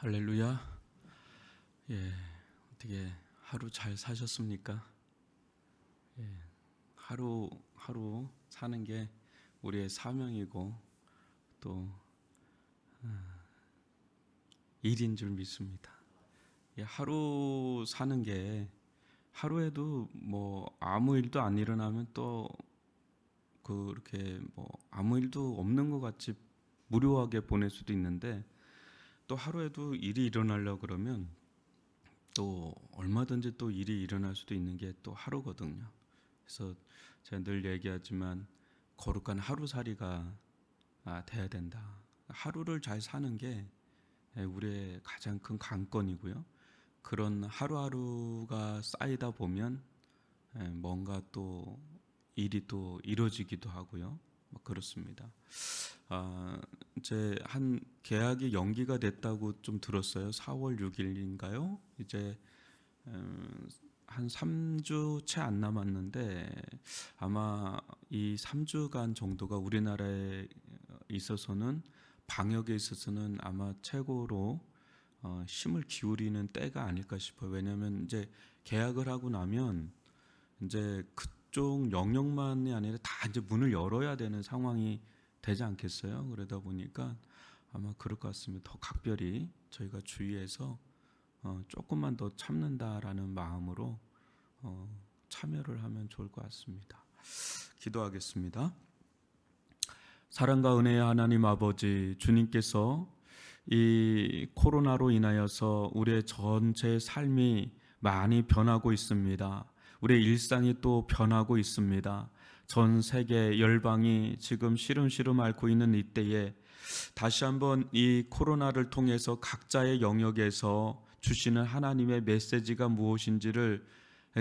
할렐루야. 어떻게 하루 잘 사셨습니까? 하루 사는 게 우리의 사명이고 또 일인 줄 믿습니다. 하루 사는 게 하루에도 뭐 아무 일도 안 일어나면 또 그렇게 뭐 아무 일도 없는 것 같이 무료하게 보낼 수도 있는데, 또 하루에도 일이 일어나려고 그러면 또 얼마든지 또 일이 일어날 수도 있는 게 또 하루거든요. 그래서 제가 늘 얘기하지만 거룩한 하루살이가 돼야 된다. 하루를 잘 사는 게 우리의 가장 큰 관건이고요. 그런 하루하루가 쌓이다 보면 뭔가 또 일이 또 이루어지기도 하고요. 그렇습니다. 이제 한 계약이 연기가 됐다고 좀 들었어요. 4월 6일인가요? 이제 한 3주 채 안 남았는데 아마 이 3주간 정도가 우리나라에 있어서는 방역에 있어서는 아마 최고로 힘을 기울이는 때가 아닐까 싶어요. 왜냐하면 이제 계약을 하고 나면 이제 그쪽 영역만이 아니라 다 이제 문을 열어야 되는 상황이 되지 않겠어요? 그러다 보니까 아마 그럴 것 같습니다. 더 각별히 저희가 주의해서 조금만 더 참는다라는 마음으로 참여를 하면 좋을 것 같습니다. 기도하겠습니다. 사랑과 은혜의 하나님 아버지, 주님께서 이 코로나로 인하여서 우리의 전체 삶이 많이 변하고 있습니다. 우리의 일상이 또 변하고 있습니다. 전 세계 열방이 지금 시름시름 앓고 있는 이때에 다시 한번 이 코로나를 통해서 각자의 영역에서 주시는 하나님의 메시지가 무엇인지를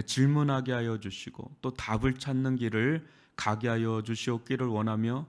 질문하게 하여 주시고 또 답을 찾는 길을 가게 하여 주시옵기를 원하며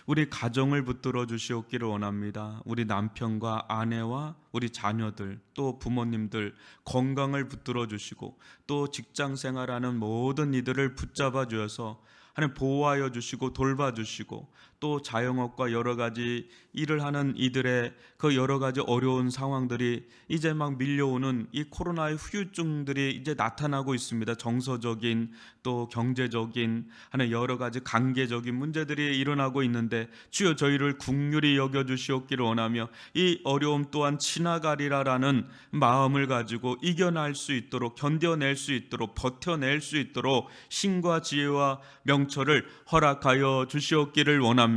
우리 가정을 붙들어 주시옵기를 원합니다. 우리 남편과 아내와 우리 자녀들 또 부모님들 건강을 붙들어 주시고 또 직장 생활하는 모든 이들을 붙잡아 주셔서 하나님 보호하여 주시고 돌봐주시고 또 자영업과 여러 가지 일을 하는 이들의 그 여러 가지 어려운 상황들이 이제 막 밀려오는 이 코로나의 후유증들이 이제 나타나고 있습니다. 정서적인 또 경제적인 하는 여러 가지 관계적인 문제들이 일어나고 있는데 주여 저희를 긍휼히 여겨주시옵기를 원하며 이 어려움 또한 지나가리라라는 마음을 가지고 이겨낼 수 있도록 견뎌낼 수 있도록 버텨낼 수 있도록 힘과 지혜와 명철을 허락하여 주시옵기를 원합니다.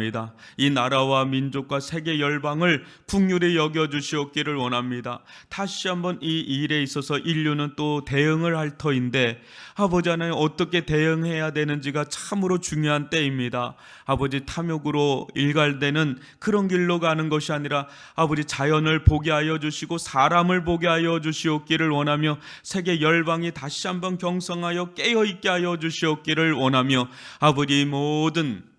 이 나라와 민족과 세계 열방을 긍휼히 여겨 주시옵기를 원합니다. 다시 한번 이 일에 있어서 인류는 또 대응을 할 터인데 아버지 하나님 어떻게 대응해야 되는지가 참으로 중요한 때입니다. 아버지 탐욕으로 일갈되는 그런 길로 가는 것이 아니라 아버지 자연을 보게 하여 주시고 사람을 보게 하여 주시옵기를 원하며 세계 열방이 다시 한번 경성하여 깨어있게 하여 주시옵기를 원하며 아버지 모든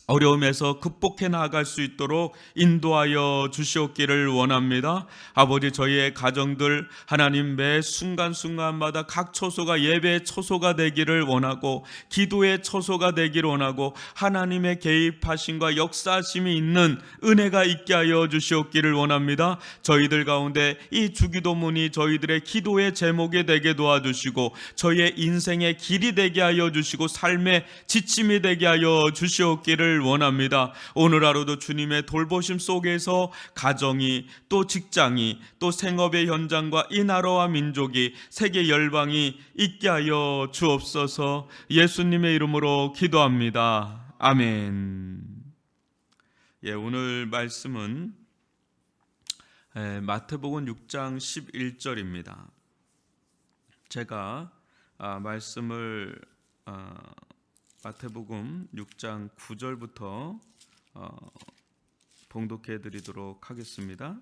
어려움에서 극복해 나아갈 수 있도록 인도하여 주시옵기를 원합니다. 아버지 저희의 가정들 하나님 매 순간순간마다 각 처소가 예배의 처소가 되기를 원하고 기도의 처소가 되기를 원하고 하나님의 개입하심과 역사하심이 있는 은혜가 있게 하여 주시옵기를 원합니다. 저희들 가운데 이 주기도문이 저희들의 기도의 제목이 되게 도와주시고 저희의 인생의 길이 되게 하여 주시고 삶의 지침이 되게 하여 주시옵기를 원합니다. 오늘 하루도 주님의 돌보심 속에서 가정이 또 직장이 또 생업의 현장과 이 나라와 민족이 세계 열방이 있게 하여 주옵소서. 예수님의 이름으로 기도합니다. 아멘. 오늘 말씀은 마태복음 6장 11절입니다. 제가 말씀을 마태복음 6장 9절부터 봉독해 드리도록 하겠습니다.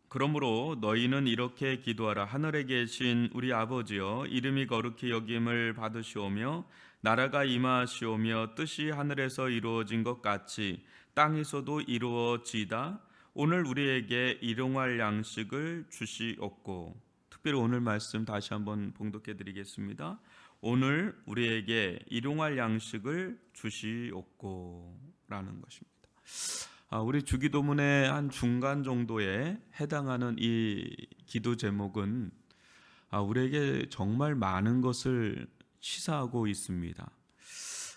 그러므로 너희는 이렇게 기도하라. 하늘에 계신 우리 아버지여, 이름이 거룩히 여김을 받으시오며 나라가 임하시오며 뜻이 하늘에서 이루어진 것 같이 땅에서도 이루어지이다. 오늘 우리에게 일용할 양식을 주시옵고. 특별히 오늘 말씀 다시 한번 봉독해 드리겠습니다. 오늘 우리에게 일용할 양식을 주시옵고 라는 것입니다. 우리 주기도문의 한 중간 정도에 해당하는 이 기도 제목은 우리에게 정말 많은 것을 시사하고 있습니다.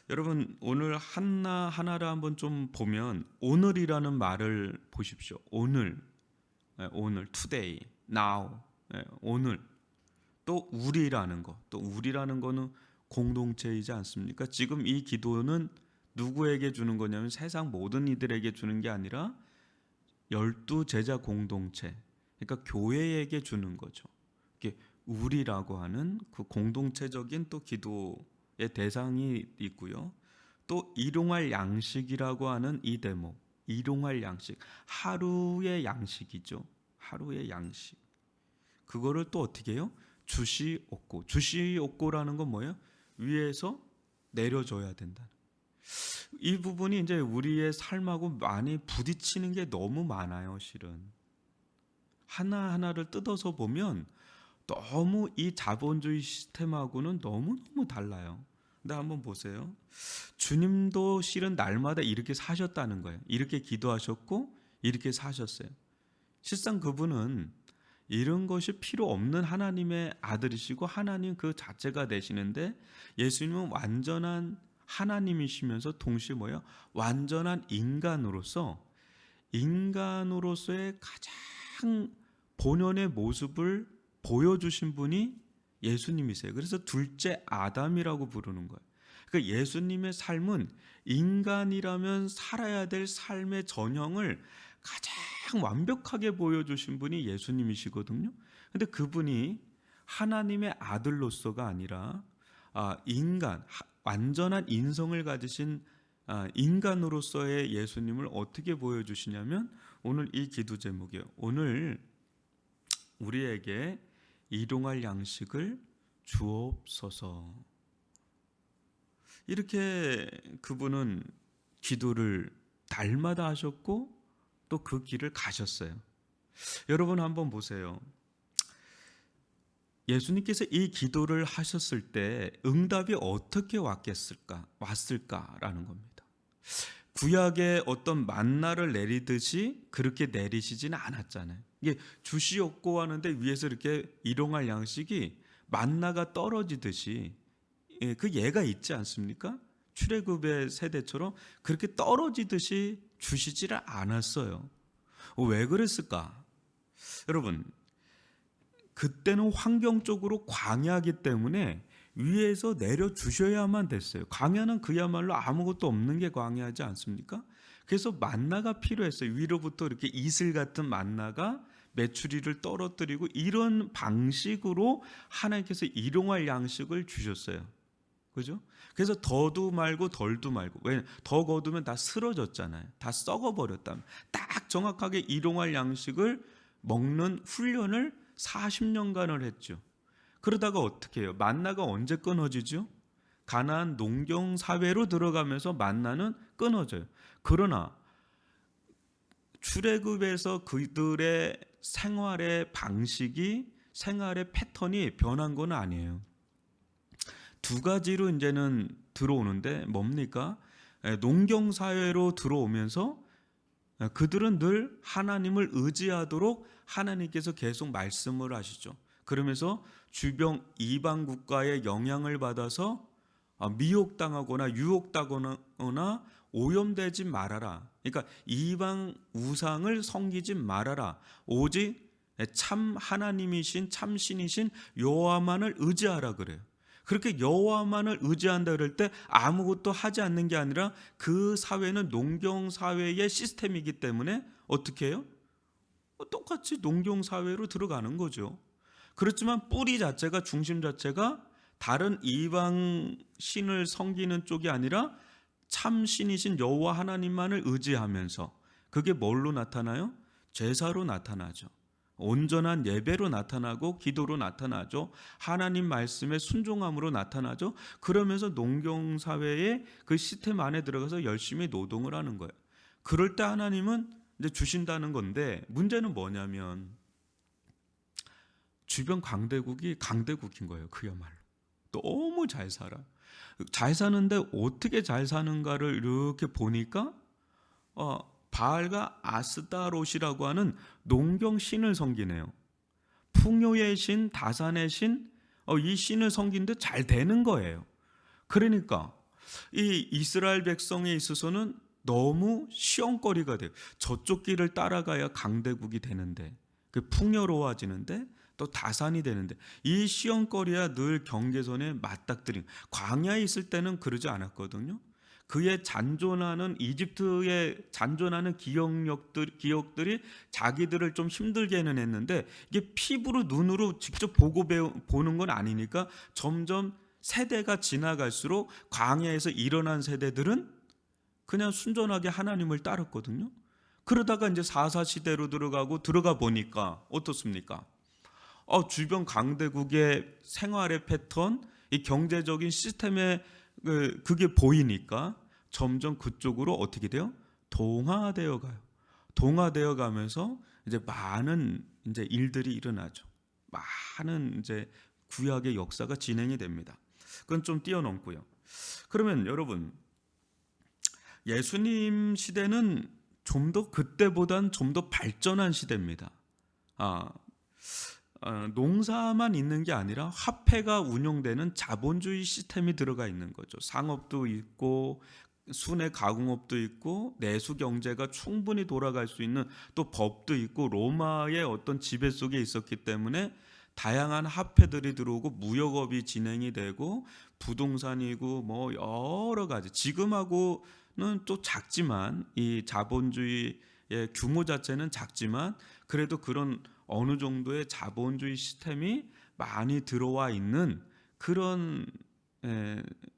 여러분, 오늘 하나하나를 한번 좀 보면 오늘이라는 말을 보십시오. 오늘, 오늘, today, now, 오늘. 또 우리라는 거, 또 우리라는 거는 공동체이지 않습니까? 지금 이 기도는 누구에게 주는 거냐면 세상 모든 이들에게 주는 게 아니라 12 제자 공동체, 그러니까 교회에게 주는 거죠. 이게 우리라고 하는 그 공동체적인 또 기도의 대상이 있고요. 또 일용할 양식이라고 하는 이 대목, 일용할 양식, 하루의 양식이죠. 하루의 양식. 그거를 또 어떻게 해요? 주시옵고. 주시옵고라는 건 뭐예요? 위에서 내려줘야 된다. 이 부분이 이제 우리의 삶하고 많이 부딪히는 게 너무 많아요, 실은. 하나하나를 뜯어서 보면 너무 이 자본주의 시스템하고는 너무너무 달라요. 근데 한번 보세요. 주님도 실은 날마다 이렇게 사셨다는 거예요. 이렇게 기도하셨고 이렇게 사셨어요. 실상 그분은 이런 것이 필요 없는 하나님의 아들이시고 하나님 그 자체가 되시는데, 예수님은 완전한 하나님이시면서 동시에 뭐예요? 완전한 인간으로서의 가장 본연의 모습을 보여주신 분이 예수님이세요. 그래서 둘째 아담이라고 부르는 거예요. 그러니까 예수님의 삶은 인간이라면 살아야 될 삶의 전형을 가장 완벽하게 보여주신 분이 예수님이시거든요. 근데 그분이 하나님의 아들로서가 아니라 완전한 인성을 가지신 인간으로서의 예수님을 어떻게 보여주시냐면 오늘 이 기도 제목이에요. 오늘 우리에게 일용할 양식을 주옵소서. 이렇게 그분은 기도를 날마다 하셨고 또 그 길을 가셨어요. 여러분 한번 보세요. 예수님께서 이 기도를 하셨을 때 응답이 어떻게 왔을까라는 겁니다. 구약의 어떤 만나를 내리듯이 그렇게 내리시지는 않았잖아요. 이게 주시옵고 하는데 위에서 이렇게 일용할 양식이 만나가 떨어지듯이 그 예가 있지 않습니까? 출애굽의 세대처럼 그렇게 떨어지듯이 주시지를 않았어요. 왜 그랬을까? 여러분, 그때는 환경적으로 광야이기 때문에 위에서 내려 주셔야만 됐어요. 광야는 그야말로 아무것도 없는 게 광야지 않습니까? 그래서 만나가 필요했어요. 위로부터 이렇게 이슬 같은 만나가 메추리를 떨어뜨리고 이런 방식으로 하나님께서 일용할 양식을 주셨어요. 그죠? 그래서 더도 말고 덜도 말고. 왜? 더 거두면 다 쓰러졌잖아요. 다 썩어버렸다면. 딱 정확하게 일용할 양식을 먹는 훈련을 40년간을 했죠. 그러다가 어떻게 해요? 만나가 언제 끊어지죠? 가나안 농경 사회로 들어가면서 만나는 끊어져요. 그러나 출애굽에서 그들의 생활의 방식이, 생활의 패턴이 변한 건 아니에요. 두 가지로 이제는 들어오는데 뭡니까? 농경 사회로 들어오면서 그들은 늘 하나님을 의지하도록 하나님께서 계속 말씀을 하시죠. 그러면서 주변 이방 국가의 영향을 받아서 미혹당하거나 유혹당하거나 오염되지 말아라. 그러니까 이방 우상을 섬기지 말아라. 오직 참 하나님이신 참 신이신 여호와만을 의지하라 그래요. 그렇게 여호와만을 의지한다 그럴 때 아무것도 하지 않는 게 아니라 그 사회는 농경 사회의 시스템이기 때문에 어떻게 해요? 똑같이 농경 사회로 들어가는 거죠. 그렇지만 뿌리 자체가, 중심 자체가 다른 이방 신을 섬기는 쪽이 아니라 참 신이신 여호와 하나님만을 의지하면서, 그게 뭘로 나타나요? 제사로 나타나죠. 온전한 예배로 나타나고 기도로 나타나죠. 하나님 말씀에 순종함으로 나타나죠. 그러면서 농경사회의 그 시스템 안에 들어가서 열심히 노동을 하는 거예요. 그럴 때 하나님은 이제 주신다는 건데, 문제는 뭐냐면 주변 강대국인 거예요. 그야말로 너무 잘 살아. 잘 사는데 어떻게 잘 사는가를 이렇게 보니까 바알과 아스타롯이라고 하는 농경 신을 섬기네요. 풍요의 신, 다산의 신, 이 신을 섬기는데 잘 되는 거예요. 그러니까 이 이스라엘 백성에 있어서는 너무 시험거리가 돼요. 저쪽 길을 따라가야 강대국이 되는데, 그 풍요로워지는데, 또 다산이 되는데, 이 시험거리야 늘 경계선에 맞닥뜨린. 광야에 있을 때는 그러지 않았거든요. 그의 잔존하는 이집트의 잔존하는 기억들이 자기들을 좀 힘들게는 했는데, 이게 피부로 눈으로 직접 보고 보는 건 아니니까 점점 세대가 지나갈수록 광야에서 일어난 세대들은 그냥 순전하게 하나님을 따랐거든요. 그러다가 이제 사사 시대로 들어가 보니까 어떻습니까? 주변 강대국의 생활의 패턴, 이 경제적인 시스템에 그게 보이니까 점점 그쪽으로 어떻게 돼요? 동화되어 가요. 동화되어 가면서 이제 많은 이제 일들이 일어나죠. 많은 이제 구약의 역사가 진행이 됩니다. 그건 좀 뛰어넘고요. 그러면 여러분, 예수님 시대는 좀 더 그때보단 좀 더 발전한 시대입니다. 농사만 있는 게 아니라 화폐가 운용되는 자본주의 시스템이 들어가 있는 거죠. 상업도 있고 순회 가공업도 있고 내수 경제가 충분히 돌아갈 수 있는 또 법도 있고 로마의 어떤 지배 속에 있었기 때문에 다양한 화폐들이 들어오고 무역업이 진행이 되고 부동산이고 뭐 여러 가지, 지금하고는 또 작지만 이 자본주의의 규모 자체는 작지만 그래도 그런 어느 정도의 자본주의 시스템이 많이 들어와 있는 그런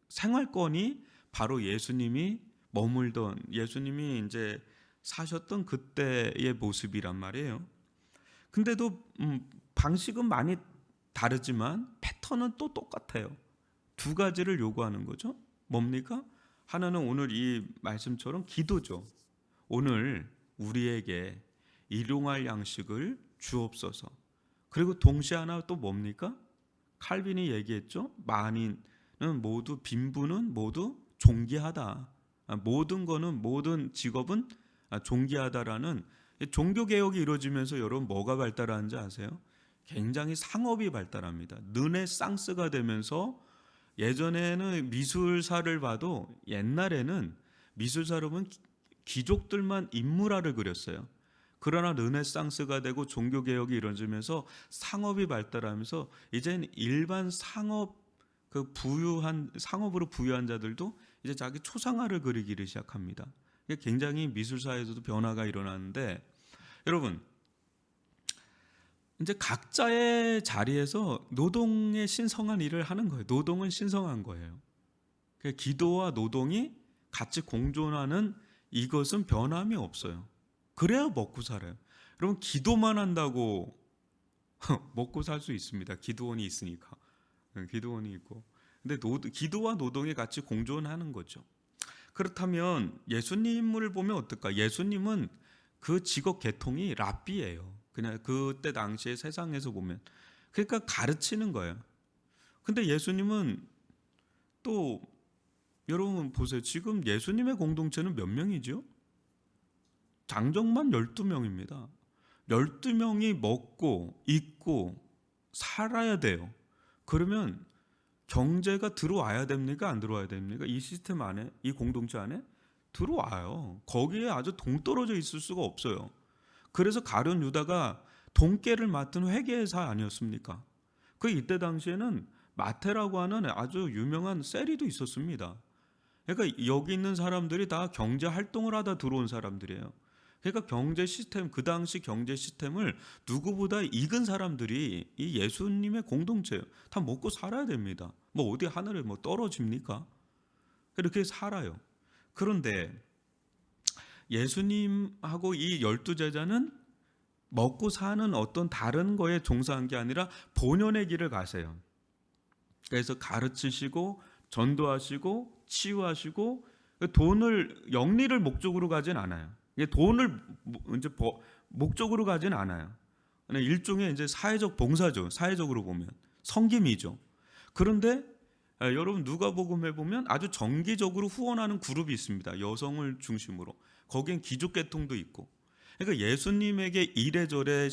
생활권이 바로 예수님이 예수님이 이제 사셨던 그때의 모습이란 말이에요. 근데도 방식은 많이 다르지만 패턴은 또 똑같아요. 두 가지를 요구하는 거죠. 뭡니까? 하나는 오늘 이 말씀처럼 기도죠. 오늘 우리에게 일용할 양식을 주옵소서. 그리고 동시에 하나 또 뭡니까? 칼빈이 얘기했죠. 만인은 모두, 빈부는 모두 존귀하다. 모든 직업은 존귀하다라는 종교개혁이 이루어지면서 여러분 뭐가 발달하는지 아세요? 굉장히 상업이 발달합니다. 르네상스가 되면서 예전에는 미술사를 봐도 옛날에는 미술사를 보면 귀족들만 인물화를 그렸어요. 그러나 르네상스가 되고 종교개혁이 이루어지면서 상업이 발달하면서 이제는 일반 상업으로 부유한 자들도 이제 자기 초상화를 그리기를 시작합니다. 굉장히 미술사에서도 변화가 일어나는데 여러분, 이제 각자의 자리에서 노동에 신성한 일을 하는 거예요. 노동은 신성한 거예요. 기도와 노동이 같이 공존하는 이것은 변함이 없어요. 그래야 먹고 살아요. 여러분, 기도만 한다고 먹고 살 수 있습니다. 기도원이 있으니까. 기도원이 있고. 근데 기도와 노동이 같이 공존하는 거죠. 그렇다면 예수님을 보면 어떨까? 예수님은 그 직업 계통이 랍비예요. 그냥 그때 당시에 세상에서 보면. 그러니까 가르치는 거예요. 근데 예수님은 또 여러분 보세요. 지금 예수님의 공동체는 몇 명이죠? 장정만 12명입니다. 12명이 먹고 입고 살아야 돼요. 그러면 경제가 들어와야 됩니까? 안 들어와야 됩니까? 이 시스템 안에, 이 공동체 안에 들어와요. 거기에 아주 동떨어져 있을 수가 없어요. 그래서 가룟 유다가 돈깨를 맡은 회계사 아니었습니까? 이때 당시에는 마태라고 하는 아주 유명한 세리도 있었습니다. 그러니까 여기 있는 사람들이 다 경제 활동을 하다 들어온 사람들이에요. 그러니까 경제 시스템, 그 당시 경제 시스템을 누구보다 익은 사람들이 이 예수님의 공동체예요. 다 먹고 살아야 됩니다. 뭐 어디 하늘에 뭐 떨어집니까? 이렇게 살아요. 그런데 예수님하고 이 12제자는 먹고 사는 어떤 다른 거에 종사한 게 아니라 본연의 길을 가세요. 그래서 가르치시고 전도하시고 치유하시고 영리를 목적으로 가진 않아요. 돈을 이제 목적으로 가진 않아요. 일종의 이제 사회적 봉사죠. 사회적으로 보면 섬김이죠. 그런데 여러분 누가복음에 보면 아주 정기적으로 후원하는 그룹이 있습니다. 여성을 중심으로. 거기엔 기족계통도 있고. 그러니까 예수님에게 이래저래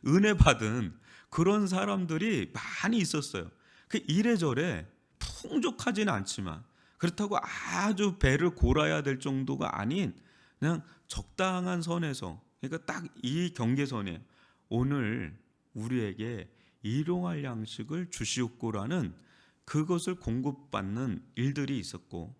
은혜 받은 그런 사람들이 많이 있었어요. 그 이래저래 풍족하지는 않지만 그렇다고 아주 배를 골아야 될 정도가 아닌 그냥 적당한 선에서, 그러니까 딱 이 경계선에 오늘 우리에게 일용할 양식을 주시옵고라는 그것을 공급받는 일들이 있었고,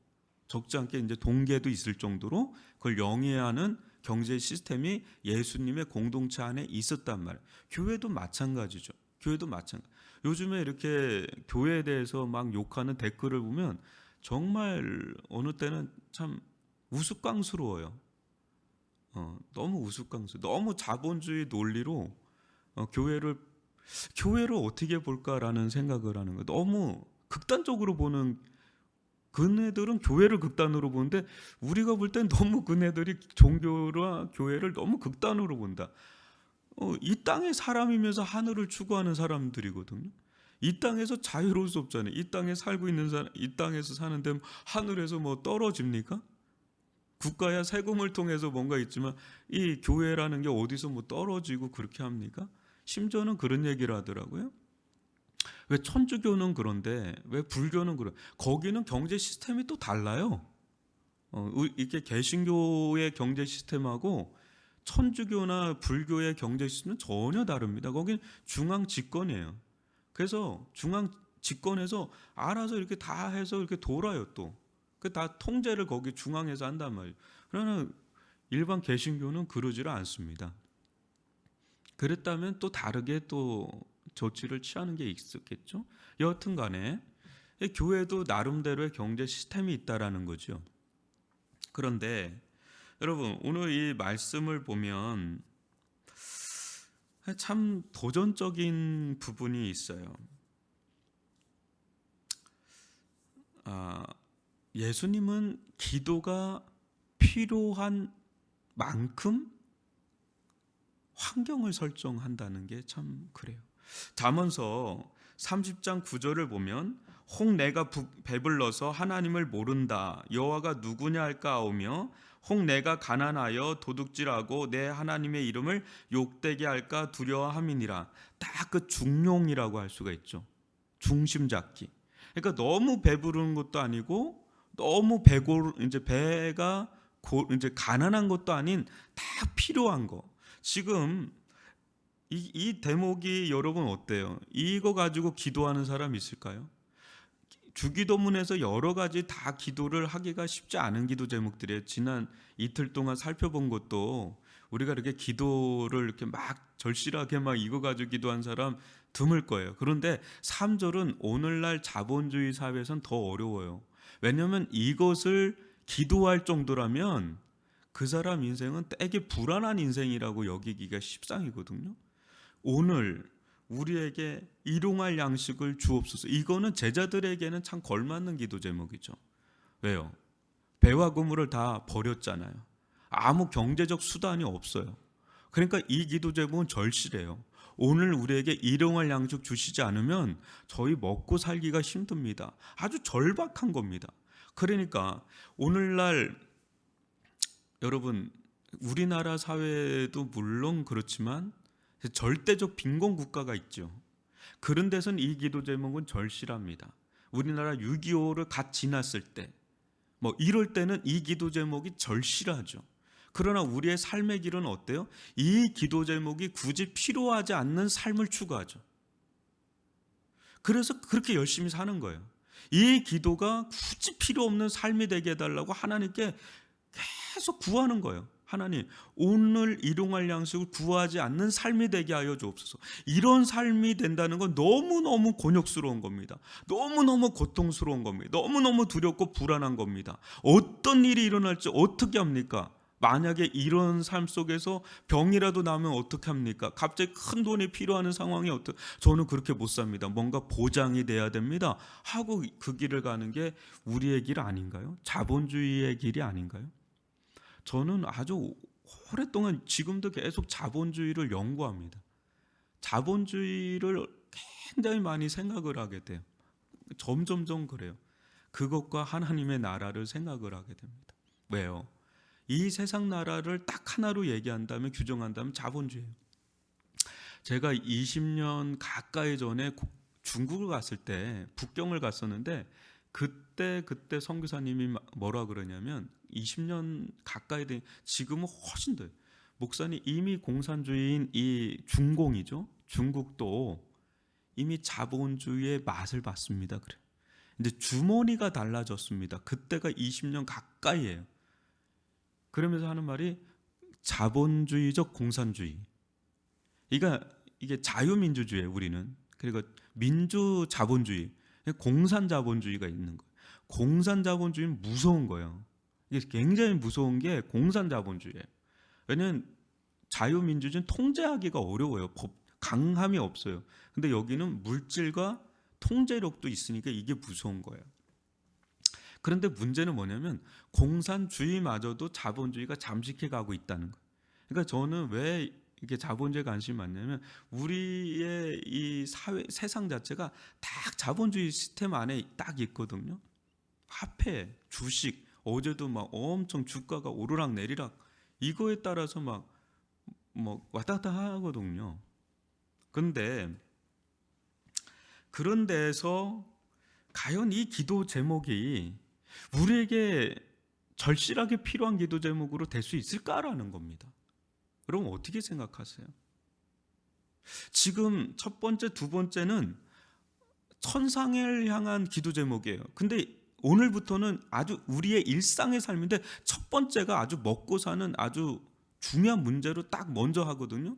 적지 않게 이제 동계도 있을 정도로 그걸 영위하는 경제 시스템이 예수님의 공동체 안에 있었단 말이에요. 교회도 마찬가지죠. 교회도 마찬가지. 요즘에 이렇게 교회에 대해서 막 욕하는 댓글을 보면 정말 어느 때는 참 우스꽝스러워요. 너무 우스꽝스러워. 너무 자본주의 논리로 교회를 어떻게 볼까라는 생각을 하는 거예요. 너무 극단적으로 보는, 그네들은 교회를 극단으로 보는데 우리가 볼 땐 너무 그네들이 종교와 교회를 너무 극단으로 본다. 이 땅의 사람이면서 하늘을 추구하는 사람들이거든요. 이 땅에서 자유로울 수 없잖아요. 이 땅에 살고 있는 사람, 이 땅에서 사는데 하늘에서 뭐 떨어집니까? 국가야 세금을 통해서 뭔가 있지만 이 교회라는 게 어디서 뭐 떨어지고 그렇게 합니까? 심지어는 그런 얘기를 하더라고요. 왜 천주교는 그런데 왜 불교는 그래? 거기는 경제 시스템이 또 달라요. 이렇게 개신교의 경제 시스템하고 천주교나 불교의 경제 시스템은 전혀 다릅니다. 거긴 중앙 집권이에요. 그래서 중앙 집권에서 알아서 이렇게 다 해서 이렇게 돌아요. 또 그 다 통제를 거기 중앙에서 한단 말이에요. 그러나 일반 개신교는 그러지를 않습니다. 그랬다면 또 다르게 또 조치를 취하는 게 있었겠죠. 여하튼간에 교회도 나름대로의 경제 시스템이 있다라는 거죠. 그런데 여러분 오늘 이 말씀을 보면 참 도전적인 부분이 있어요. 예수님은 기도가 필요한 만큼 환경을 설정한다는 게 참 그래요. 잠언서 30장 9절을 보면 혹 내가 배불러서 하나님을 모른다 여호와가 누구냐 할까 하오며 혹 내가 가난하여 도둑질하고 내 하나님의 이름을 욕되게 할까 두려워함이니라. 딱 그 중용이라고 할 수가 있죠. 중심 잡기. 그러니까 너무 배부른 것도 아니고 너무 배가 이제 가난한 것도 아닌 다 필요한 거. 지금 이 대목이 여러분 어때요? 이거 가지고 기도하는 사람 있을까요? 주기도문에서 여러 가지 다 기도를 하기가 쉽지 않은 기도 제목들이에요. 지난 이틀 동안 살펴본 것도 우리가 이렇게 기도를 이렇게 막 절실하게 막 이거 가지고 기도한 사람 드물 거예요. 그런데 3절은 오늘날 자본주의 사회에선 더 어려워요. 왜냐하면 이것을 기도할 정도라면 그 사람 인생은 되게 불안한 인생이라고 여기기가 십상이거든요. 오늘 우리에게 일용할 양식을 주옵소서. 이거는 제자들에게는 참 걸맞는 기도 제목이죠. 왜요? 배와 그물을 다 버렸잖아요. 아무 경제적 수단이 없어요. 그러니까 이 기도 제목은 절실해요. 오늘 우리에게 일용할 양식 주시지 않으면 저희 먹고 살기가 힘듭니다. 아주 절박한 겁니다. 그러니까 오늘날 여러분 우리나라 사회도 물론 그렇지만 절대적 빈곤 국가가 있죠. 그런 데선 이 기도 제목은 절실합니다. 우리나라 6.25를 갓 지났을 때 이럴 때는 이 기도 제목이 절실하죠. 그러나 우리의 삶의 길은 어때요? 이 기도 제목이 굳이 필요하지 않는 삶을 추구하죠. 그래서 그렇게 열심히 사는 거예요. 이 기도가 굳이 필요 없는 삶이 되게 해달라고 하나님께 계속 구하는 거예요. 하나님, 오늘 일용할 양식을 구하지 않는 삶이 되게 하여 주옵소서. 이런 삶이 된다는 건 너무너무 곤욕스러운 겁니다. 너무너무 고통스러운 겁니다. 너무너무 두렵고 불안한 겁니다. 어떤 일이 일어날지 어떻게 합니까? 만약에 이런 삶 속에서 병이라도 나면 어떻게 합니까? 갑자기 큰 돈이 필요한 상황이 저는 그렇게 못 삽니다. 뭔가 보장이 돼야 됩니다. 하고 그 길을 가는 게 우리의 길 아닌가요? 자본주의의 길이 아닌가요? 저는 아주 오랫동안 지금도 계속 자본주의를 연구합니다. 자본주의를 굉장히 많이 생각을 하게 돼요. 점점점 그래요. 그것과 하나님의 나라를 생각을 하게 됩니다. 왜요? 이 세상 나라를 딱 하나로 얘기한다면, 규정한다면 자본주의예요. 제가 20년 가까이 전에 중국을 갔을 때 북경을 갔었는데, 그때 선교사님이 뭐라 그러냐면, 20년 가까이 된, 지금은 훨씬 더, 목사님 이미 공산주의인 이 중공이죠. 중국도 이미 자본주의의 맛을 봤습니다. 그래. 이제 주머니가 달라졌습니다. 그때가 20년 가까이예요. 그러면서 하는 말이 자본주의적 공산주의. 이게 자유민주주의예요, 우리는. 그리고 민주 자본주의, 공산 자본주의가 있는 거예요. 공산 자본주의는 무서운 거예요. 이게 굉장히 무서운 게 공산 자본주의예요. 왜냐하면 자유민주주의는 통제하기가 어려워요. 강함이 없어요. 근데 여기는 물질과 통제력도 있으니까 이게 무서운 거예요. 그런데 문제는 뭐냐면 공산주의마저도 자본주의가 잠식해 가고 있다는 거예요. 그러니까 저는 왜 이게 자본주의에 관심이 많냐면, 우리의 이 세상 자체가 딱 자본주의 시스템 안에 딱 있거든요. 화폐, 주식, 어제도 막 엄청 주가가 오르락 내리락, 이거에 따라서 막 왔다 갔다 하거든요. 그런데 그런 데에서 과연 이 기도 제목이 우리에게 절실하게 필요한 기도 제목으로 될 수 있을까라는 겁니다. 여러분 어떻게 생각하세요? 지금 첫 번째, 두 번째는 천상을 향한 기도 제목이에요. 근데 오늘부터는 아주 우리의 일상의 삶인데, 첫 번째가 아주 먹고 사는 아주 중요한 문제로 딱 먼저 하거든요.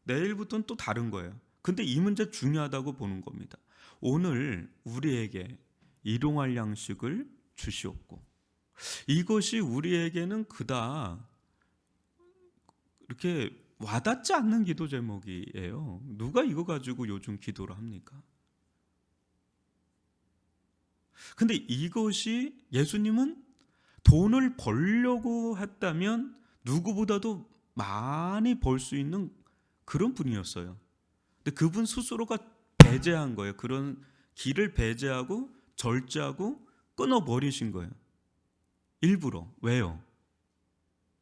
내일부터는 또 다른 거예요. 근데 이 문제 중요하다고 보는 겁니다. 오늘 우리에게 일용할 양식을 주시옵고. 이것이 우리에게는 그다 이렇게 와닿지 않는 기도 제목이에요. 누가 이거 가지고 요즘 기도를 합니까? 근데 이것이, 예수님은 돈을 벌려고 했다면 누구보다도 많이 벌 수 있는 그런 분이었어요. 근데 그분 스스로가 배제한 거예요. 그런 길을 배제하고 절제하고 끊어버리신 거예요. 일부러. 왜요?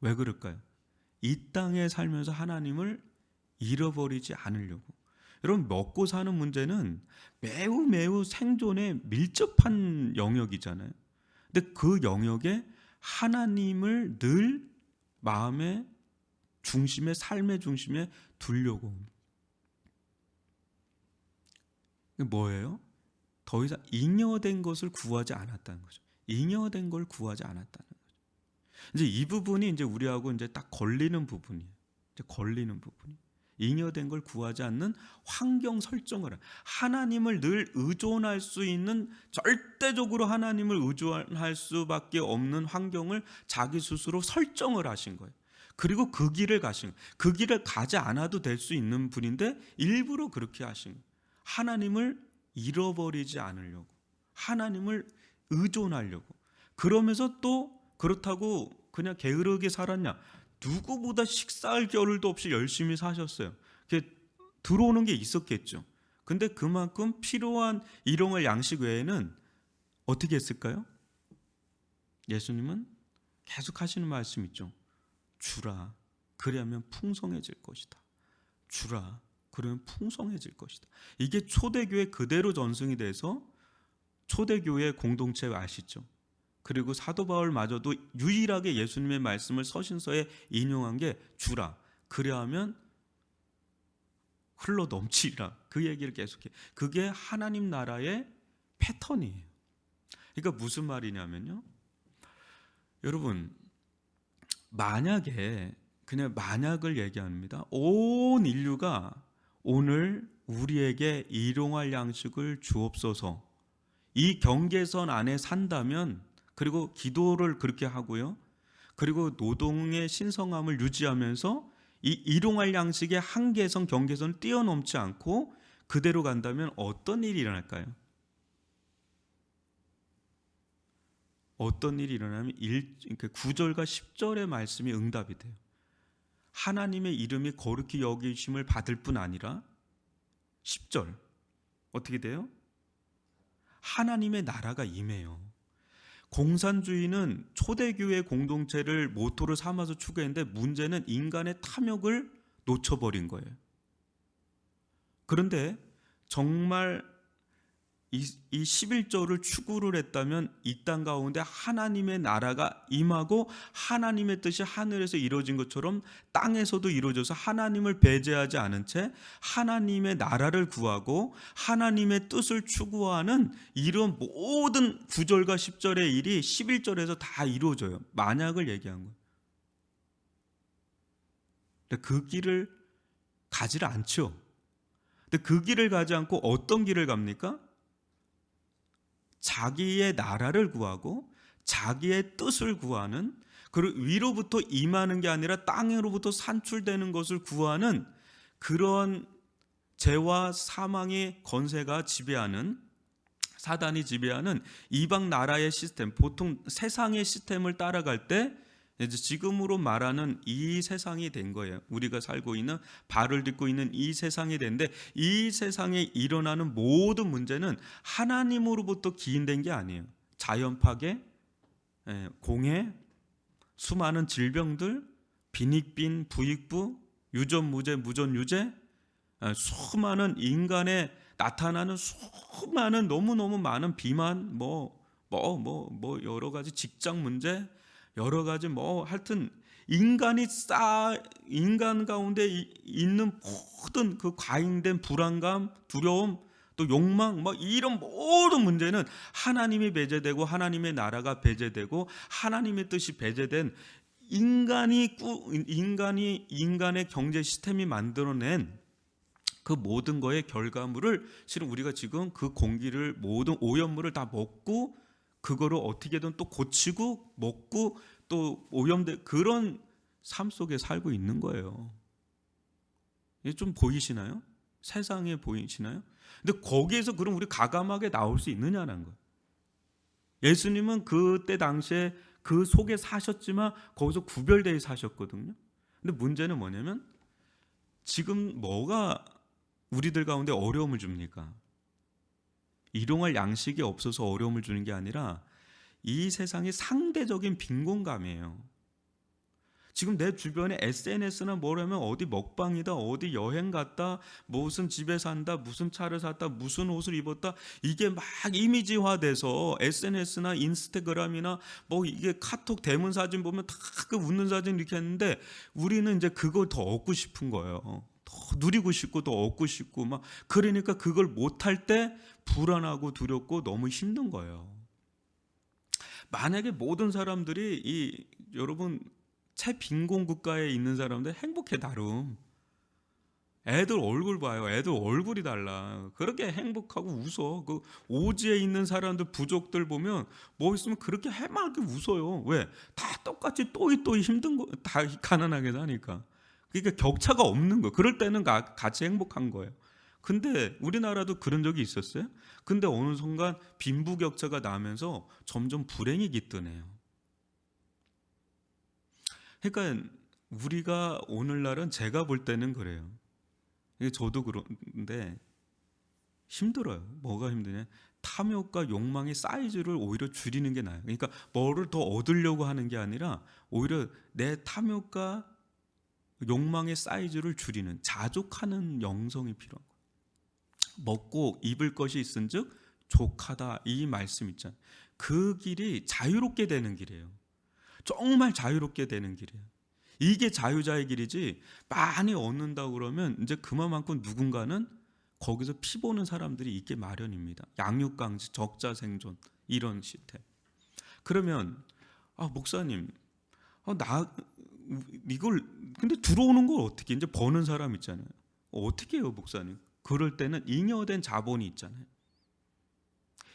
왜 그럴까요? 이 땅에 살면서 하나님을 잃어버리지 않으려고. 여러분, 먹고 사는 문제는 매우 생존에 밀접한 영역이잖아요. 근데 그 영역에 하나님을 늘 마음의 중심에, 삶의 중심에 두려고. 뭐예요? 더 이상 잉여된 것을 구하지 않았다는 거죠. 잉여된 걸 구하지 않았다는 거죠. 이제 이 부분이 이제 우리하고 이제 딱 걸리는 부분이에요. 이제 걸리는 부분이. 잉여된 걸 구하지 않는 환경 설정을, 하나님을 늘 의존할 수 있는, 절대적으로 하나님을 의존할 수밖에 없는 환경을 자기 스스로 설정을 하신 거예요. 그리고 그 길을 가신 거예요. 그 길을 가지 않아도 될 수 있는 분인데 일부러 그렇게 하신 거예요. 하나님을 잃어버리지 않으려고, 하나님을 의존하려고. 그러면서 또 그렇다고 그냥 게으르게 살았냐? 누구보다 식사할 겨를도 없이 열심히 사셨어요. 들어오는 게 있었겠죠. 근데 그만큼 필요한 일용할 양식 외에는 어떻게 했을까요? 예수님은 계속 하시는 말씀 있죠. 주라, 그리하면 풍성해질 것이다. 주라, 그러면 풍성해질 것이다. 이게 초대교회 그대로 전승이 돼서 초대교회 공동체 아시죠? 그리고 사도 바울마저도 유일하게 예수님의 말씀을 서신서에 인용한 게 주라, 그리하면 흘러 넘치리라. 그 얘기를 계속해. 그게 하나님 나라의 패턴이에요. 그러니까 무슨 말이냐면요, 여러분, 만약에, 그냥 만약을 얘기합니다. 온 인류가 오늘 우리에게 일용할 양식을 주옵소서, 이 경계선 안에 산다면, 그리고 기도를 그렇게 하고요, 그리고 노동의 신성함을 유지하면서 이 일용할 양식의 한계선, 경계선을 뛰어넘지 않고 그대로 간다면 어떤 일이 일어날까요? 어떤 일이 일어나면 9절과 10절의 말씀이 응답이 돼요. 하나님의 이름이 거룩히 여기심을 받을 뿐 아니라 10절 어떻게 돼요? 하나님의 나라가 임해요. 공산주의는 초대교회 공동체를 모토로 삼아서 추구했는데 문제는 인간의 탐욕을 놓쳐버린 거예요. 그런데 정말 이 11조를 추구를 했다면 이 땅 가운데 하나님의 나라가 임하고 하나님의 뜻이 하늘에서 이루어진 것처럼 땅에서도 이루어져서 하나님을 배제하지 않은 채 하나님의 나라를 구하고 하나님의 뜻을 추구하는 이런 모든 9절과 10절의 일이 11절에서 다 이루어져요. 만약을 얘기한 거예요. 근데 그 길을 가지를 않죠. 근데 그 길을 가지 않고 어떤 길을 갑니까? 자기의 나라를 구하고 자기의 뜻을 구하는, 그리고 위로부터 임하는 게 아니라 땅으로부터 산출되는 것을 구하는 그런 죄와 사망의 권세가 지배하는, 사단이 지배하는 이방 나라의 시스템, 보통 세상의 시스템을 따라갈 때 이제 지금으로 말하는 이 세상이 된 거예요. 우리가 살고 있는, 발을 딛고 있는 이 세상이 됐는데, 이 세상에 일어나는 모든 문제는 하나님으로부터 기인된 게 아니에요. 자연 파괴, 공해, 수많은 질병들, 빈익빈, 부익부, 유전무죄, 무전유죄, 수많은 인간의 나타나는 수많은 너무너무 많은 비만, 여러 가지 직장 문제, 여러 가지 하여튼 인간 가운데 있는 모든 그 과잉된 불안감, 두려움, 또 욕망, 이런 모든 문제는 하나님이 배제되고 하나님의 나라가 배제되고 하나님의 뜻이 배제된 인간의 경제 시스템이 만들어낸 그 모든 거의 결과물을 실은 우리가 지금 그 공기를, 모든 오염물을 다 먹고 그거를 어떻게든 또 고치고 먹고 또 오염된 그런 삶 속에 살고 있는 거예요. 이게 좀 보이시나요? 세상에 보이시나요? 근데 거기에서 그럼 우리 가감하게 나올 수 있느냐는 거예요. 예수님은 그때 당시에 그 속에 사셨지만 거기서 구별되어 사셨거든요. 근데 문제는 뭐냐면 지금 뭐가 우리들 가운데 어려움을 줍니까? 일용할 양식이 없어서 어려움을 주는 게 아니라 이 세상이 상대적인 빈곤감이에요. 지금 내 주변에 SNS나 뭐라면 어디 먹방이다, 어디 여행 갔다, 무슨 집에 산다, 무슨 차를 샀다, 무슨 옷을 입었다, 이게 막 이미지화돼서 SNS나 인스타그램이나 이게 카톡 대문 사진 보면 다 그 웃는 사진 이렇게 했는데 우리는 이제 그걸 더 얻고 싶은 거예요. 더 누리고 싶고 더 얻고 싶고 그러니까 그걸 못할 때 불안하고 두렵고 너무 힘든 거예요. 만약에 모든 사람들이 여러분 최빈곤 국가에 있는 사람들 행복해 나름. 애들 얼굴 봐요. 애들 얼굴이 달라. 그렇게 행복하고 웃어. 그 오지에 있는 사람들, 부족들 보면 뭐 있으면 그렇게 해맑게 웃어요. 왜? 다 똑같이 또이 힘든 거, 다 가난하게 사니까. 그러니까 격차가 없는 거예요. 그럴 때는 같이 행복한 거예요. 근데 우리나라도 그런 적이 있었어요. 근데 어느 순간 빈부격차가 나면서 점점 불행이 깃드네요. 그러니까 우리가 오늘날은 제가 볼 때는 그래요. 저도 그런데 힘들어요. 뭐가 힘드냐? 탐욕과 욕망의 사이즈를 오히려 줄이는 게 나아요. 그러니까 뭐를 더 얻으려고 하는 게 아니라 오히려 내 탐욕과 욕망의 사이즈를 줄이는, 자족하는 영성이 필요한 거예요. 먹고 입을 것이 있은즉 족하다, 이 말씀 있잖아요. 그 길이 자유롭게 되는 길이에요. 정말 자유롭게 되는 길이에요. 이게 자유자의 길이지, 많이 얻는다고 그러면 이제 그만큼 누군가는 거기서 피 보는 사람들이 있게 마련입니다. 양육강지, 적자생존, 이런 시스템. 그러면 목사님, 이걸 근데 들어오는 걸 어떻게, 이제 버는 사람 있잖아요. 어떻게 해요, 목사님? 그럴 때는 잉여된 자본이 있잖아요.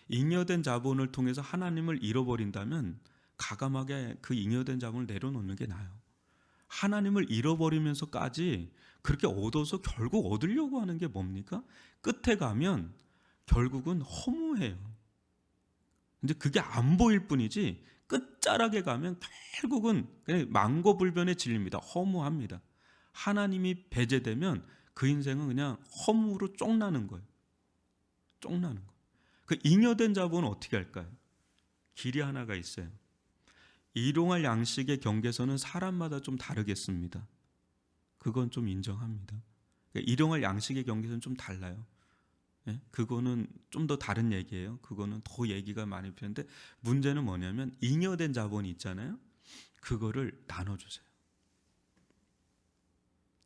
잉여된 자본을 통해서 하나님을 잃어버린다면 가감하게 그 잉여된 자본을 내려놓는 게 나아요. 하나님을 잃어버리면서까지 그렇게 얻어서 결국 얻으려고 하는 게 뭡니까? 끝에 가면 결국은 허무해요. 이제 그게 안 보일 뿐이지 끝자락에 가면 결국은 망고불변의 진리입니다. 허무합니다. 하나님이 배제되면 그 인생은 그냥 허무로 쫑나는 거예요. 쫑나는 거. 그 잉여된 자본은 어떻게 할까요? 길이 하나가 있어요. 일용할 양식의 경계선은 사람마다 좀 다르겠습니다. 그건 좀 인정합니다. 그러니까 일용할 양식의 경계선은 좀 달라요. 예? 그거는 좀 더 다른 얘기예요. 그거는 더 얘기가 많이 필요한데, 문제는 뭐냐면 잉여된 자본이 있잖아요. 그거를 나눠주세요.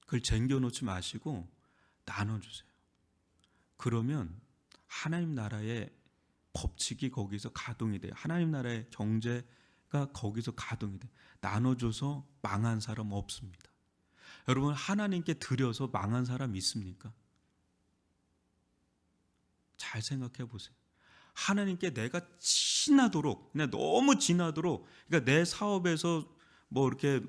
그걸 쟁겨놓지 마시고 나눠주세요. 그러면 하나님 나라의 법칙이 거기서 가동이 돼요. 하나님 나라의 경제가 거기서 가동이 돼요. 나눠줘서 망한 사람 없습니다. 여러분, 하나님께 드려서 망한 사람 있습니까? 잘 생각해 보세요. 하나님께 내가 진하도록, 그냥 너무 진하도록, 그러니까 내 사업에서 뭐 이렇게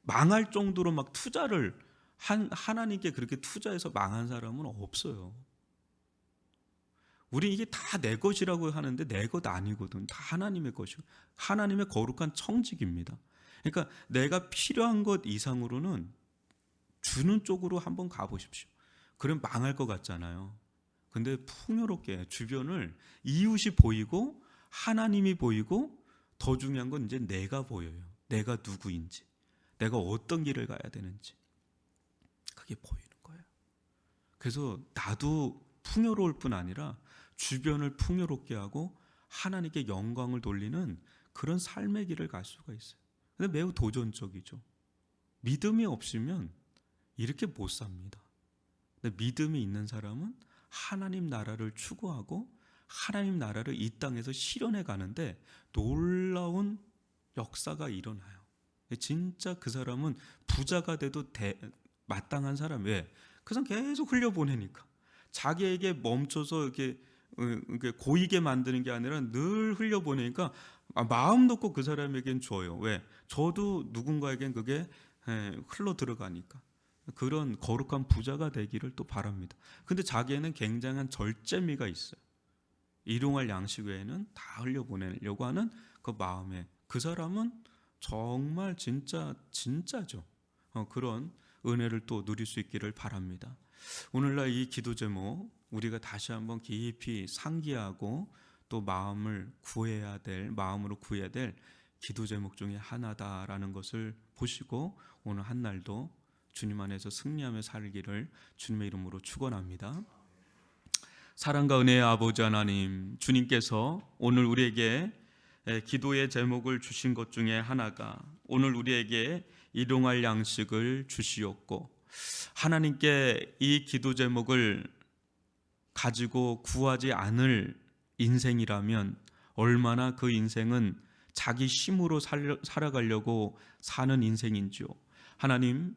망할 정도로 막 투자를 하나님께 그렇게 투자해서 망한 사람은 없어요. 우리 이게 다 내 것이라고 하는데 내 것 아니거든. 다 하나님의 것이고 하나님의 거룩한 청직입니다. 그러니까 내가 필요한 것 이상으로는 주는 쪽으로 한번 가보십시오. 그럼 망할 것 같잖아요. 근데 풍요롭게 주변을 이웃이 보이고 하나님이 보이고 더 중요한 건 이제 내가 보여요. 내가 누구인지, 내가 어떤 길을 가야 되는지 그게 보이는 거예요. 그래서 나도 풍요로울 뿐 아니라 주변을 풍요롭게 하고 하나님께 영광을 돌리는 그런 삶의 길을 갈 수가 있어요. 근데 매우 도전적이죠. 믿음이 없으면 이렇게 못 삽니다. 근데 믿음이 있는 사람은 하나님 나라를 추구하고 하나님 나라를 이 땅에서 실현해 가는데 놀라운 역사가 일어나요. 진짜 그 사람은 부자가 돼도 마땅한 사람. 왜? 그 사람 계속 흘려보내니까. 자기에게 멈춰서 이렇게 고이게 만드는 게 아니라 늘 흘려보내니까 마음 놓고 그 사람에겐 줘요. 왜? 저도 누군가에겐 그게 흘러 들어가니까. 그런 거룩한 부자가 되기를 또 바랍니다. 근데 자기에는 굉장한 절제미가 있어요. 일용할 양식 외에는 다 흘려보내려고 하는 그 마음에, 그 사람은 정말 진짜죠. 그런 은혜를 또 누릴 수 있기를 바랍니다. 오늘날 이 기도 제목 우리가 다시 한번 깊이 상기하고 또 마음으로 구해야 될 기도 제목 중에 하나다라는 것을 보시고 오늘 한 날도 주님 안에서 승리하며 살기를 주님의 이름으로 축원합니다. 사랑과 은혜의 아버지 하나님, 주님께서 오늘 우리에게 기도의 제목을 주신 것 중에 하나가 오늘 우리에게 일용할 양식을 주시었고, 하나님께 이 기도 제목을 가지고 구하지 않을 인생이라면 얼마나 그 인생은 자기 힘으로 살아가려고 사는 인생인지요. 하나님,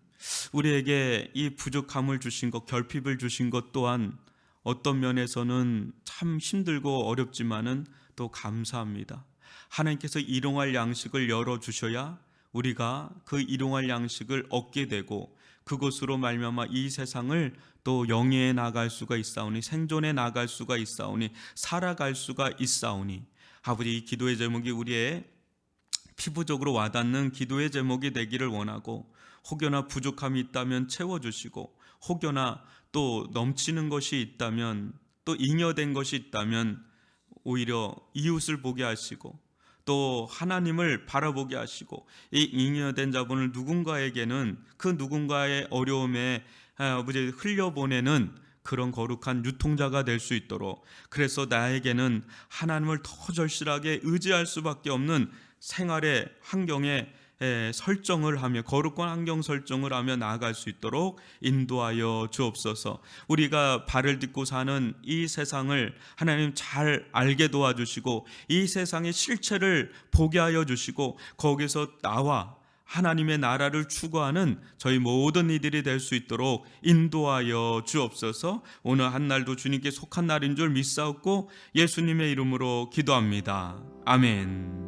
우리에게 이 부족함을 주신 것, 결핍을 주신 것 또한 어떤 면에서는 참 힘들고 어렵지만은 또 감사합니다. 하나님께서 일용할 양식을 열어주셔야 우리가 그 일용할 양식을 얻게 되고 그것으로 말미암아 이 세상을 또 영위해 나갈 수가 있사오니, 생존해 나갈 수가 있사오니, 살아갈 수가 있사오니, 아버지, 이 기도의 제목이 우리의 피부적으로 와닿는 기도의 제목이 되기를 원하고, 혹여나 부족함이 있다면 채워주시고, 혹여나 또 넘치는 것이 있다면, 또 잉여된 것이 있다면 오히려 이웃을 보게 하시고 또 하나님을 바라보게 하시고, 이 잉여된 자본을 누군가에게는 그 누군가의 어려움에 아버지 흘려보내는 그런 거룩한 유통자가 될 수 있도록, 그래서 나에게는 하나님을 더 절실하게 의지할 수밖에 없는 생활의 환경에 설정을 하며, 거룩한 환경 설정을 하며 나아갈 수 있도록 인도하여 주옵소서. 우리가 발을 딛고 사는 이 세상을 하나님 잘 알게 도와주시고, 이 세상의 실체를 보게 하여 주시고, 거기서 나와 하나님의 나라를 추구하는 저희 모든 이들이 될 수 있도록 인도하여 주옵소서. 오늘 한 날도 주님께 속한 날인 줄 믿사옵고 예수님의 이름으로 기도합니다. 아멘.